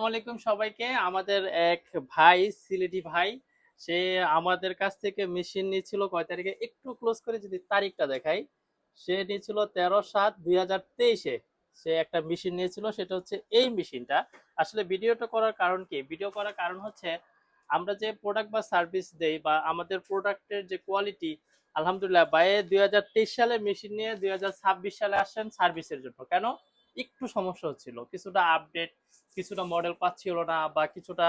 আলাইকুম সবাইকে। আমাদের এক ভাই, সিলেটি ভাই, সে আমাদের কাছ থেকে মেশিন নিয়েছিল কয় তারিখে, একটু ক্লোজ করে যদি তারিখটা দেখাই, সে নিয়েছিল 13/7/2023-এ। সে একটা মেশিন নিয়েছিল, সেটা হচ্ছে এই মেশিনটা। আসলে ভিডিওটা করার কারণ কি, ভিডিও করার কারণ হচ্ছে আমরা যে প্রোডাক্ট বা সার্ভিস দেই বা আমাদের প্রোডাক্টের যে কোয়ালিটি, আলহামদুলিল্লাহ ভাই 2023 সালে মেশিন নিয়ে 2026 সালে আসছেন সার্ভিসের জন্য। কেন? একটু সমস্যা হচ্ছিল, কিছুটা আপডেট, কিছুটা মডেল পাচ্ছিল না, বা কিছুটা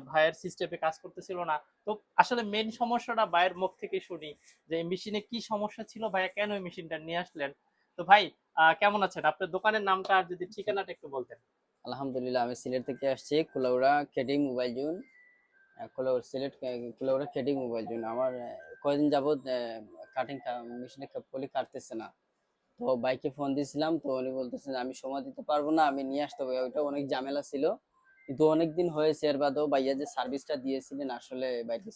ভাইয়ের সিস্টেমে কাজ করতেছিল না। তো আসলে মেন সমস্যাটা ভাইয়ের মুখ থেকে শুনি যে মেশিনে কি সমস্যা ছিল, ভাইয়া কেন এই মেশিনটা নিয়ে আসলেন। তো ভাই, কেমন আছেন? আপনার দোকানের নামটা আর যদি ঠিকানাটা একটু বলতেন। আলহামদুলিল্লাহ, আমি সিলেট থেকে আসছি। Kulaura KD mobile zone. Kulaura Sylhet, Kulaura KD mobile zone. আমার কয়দিন যাবত কাটিং মেশিনে পলি কাটতেছে না। তো বাইকে ফোন দিয়েছিলাম, তো উনি বলতেছেন আমি সময় দিতে পারবো না, আমি নিয়ে আসতে হবে। ওইটা অনেক ঝামেলা ছিল, কিন্তু অনেক দিন হয়েছে। এর বাদেও ভাইয়া যে সার্ভিসটা দিয়েছিলেন, আসলে বাইকে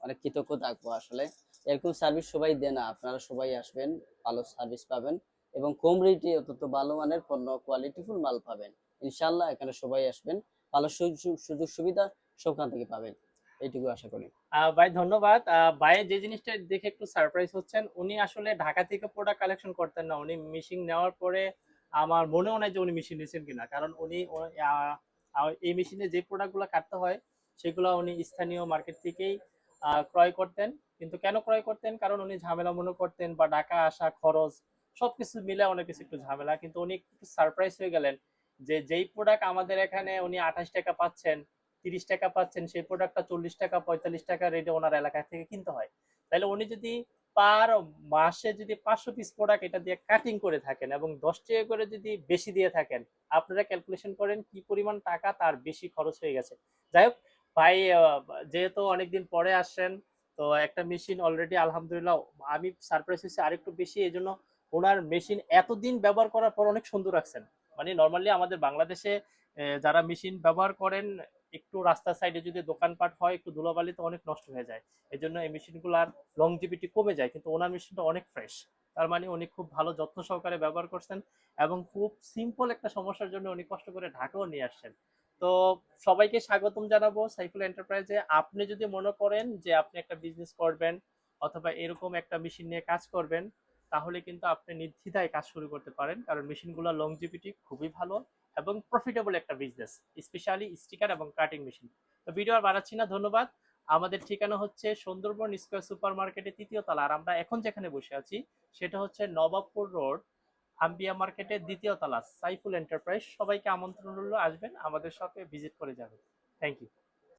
অনেক কৃতজ্ঞ থাকবো। আসলে এরকম সার্ভিস সবাই দেয় না, আপনারা সবাই আসবেন, ভালো সার্ভিস পাবেন এবং কম রেটে অত্যন্ত ভালো মানের পণ্য, কোয়ালিটিফুল মাল পাবেন। ইনশাল্লাহ এখানে সবাই আসবেন, ভালো সুযোগ সুবিধা সবখান থেকে পাবেন, এইটুকু আশা করি। ভাই ধন্যবাদ। ভাই যে জিনিসটা দেখে একটু সারপ্রাইজ হচ্ছেন, উনি আসলে ঢাকা থেকে প্রোডাক্ট কালেকশন করতেন না। উনি মেশিন নেওয়ার পরে আমার মনেও নাই যে উনি মেশিন নিয়েছেন কিনা, কারণ উনি এই মেশিনে যে প্রোডাক্টগুলো কাটতে হয় সেগুলো উনি স্থানীয় মার্কেট থেকেই ক্রয় করতেন। কিন্তু কেন ক্রয় করতেন? কারণ উনি ঝামেলা মনে করতেন, বা ঢাকা আসা খরচ সবকিছু মিলে অনেক কিছু একটু ঝামেলা। কিন্তু উনি একটু সারপ্রাইজ হয়ে গেলেন যে যেই প্রোডাক্ট আমাদের এখানে উনি 28 টাকা পাচ্ছেন, 30 টাকা পাচ্ছেন, সেই প্রোডাক্টটা 40 টাকা 45 টাকা রেটে ওনার এলাকা থেকে কিনতে হয়। তাহলে উনি যদি পার মাসে যদি 500 পিস প্রোডাক্ট এটা দিয়ে কাটিং করে থাকেন এবং 10 টাকা করে যদি বেশি দিয়ে থাকেন, আপনারা ক্যালকুলেশন করেন কি পরিমাণ টাকা তার বেশি খরচ হয়ে গেছে। যাই হোক ভাই, যেহেতু অনেকদিন পরে আসছেন, তো একটা মেশিন অলরেডি আলহামদুলিল্লাহ আমি সারপ্রাইজ হয়েছি আরেকটু বেশি। এই জন্য ওনার মেশিন এতদিন ব্যবহার করার পর অনেক সুন্দর রাখছেন। মানে নর্মালি আমাদের বাংলাদেশে যারা মেশিন ব্যবহার করেন, একটু রাস্তার সাইডে যদি দোকানপাট হয়, একটু ধুলাবালিতে অনেক নষ্ট হয়ে যায়। এই জন্য এই মেশিনগুলোর লংজিভিটি কমে যায়, কিন্তু ওনার মেশিনটা অনেক ফ্রেশ। তার মানে উনি খুব ভালো যত্ন সহকারে ব্যবহার করছেন, এবং খুব সিম্পল একটা সমস্যার জন্য উনি কষ্ট করে ঢাকাও নিয়ে আসছেন। তো সবাইকে স্বাগতম জানাবো সাইফুল এন্টারপ্রাইজে। আপনি যদি মনে করেন যে আপনি একটা বিজনেস করবেন অথবা এরকম একটা মেশিন নিয়ে কাজ করবেন, তাহলে কিন্তু আপনি নির্দ্বিধায় কাজ শুরু করতে পারেন, কারণ মেশিনগুলো লংজিভিটি খুবই ভালো এবং প্রফিটেবল একটা বিজনেস, স্পেশালি স্টিকার এবং কাটিং মেশিন। তো ভিডিও আর বাড়াচ্ছি না, ধন্যবাদ। আমাদের ঠিকানা হচ্ছে সুন্দরবন স্কয়ার সুপার মার্কেটের 3য় তলা, আর আমরা এখন যেখানে বসে আছি সেটা হচ্ছে নবাবপুর রোড, আম্বিয়া মার্কেটের 2য় তলা, সাইফুল এন্টারপ্রাইজ। সবাইকে আমন্ত্রণ রইল, আসবেন আমাদের শপে ভিজিট করে যাবেন। Thank you.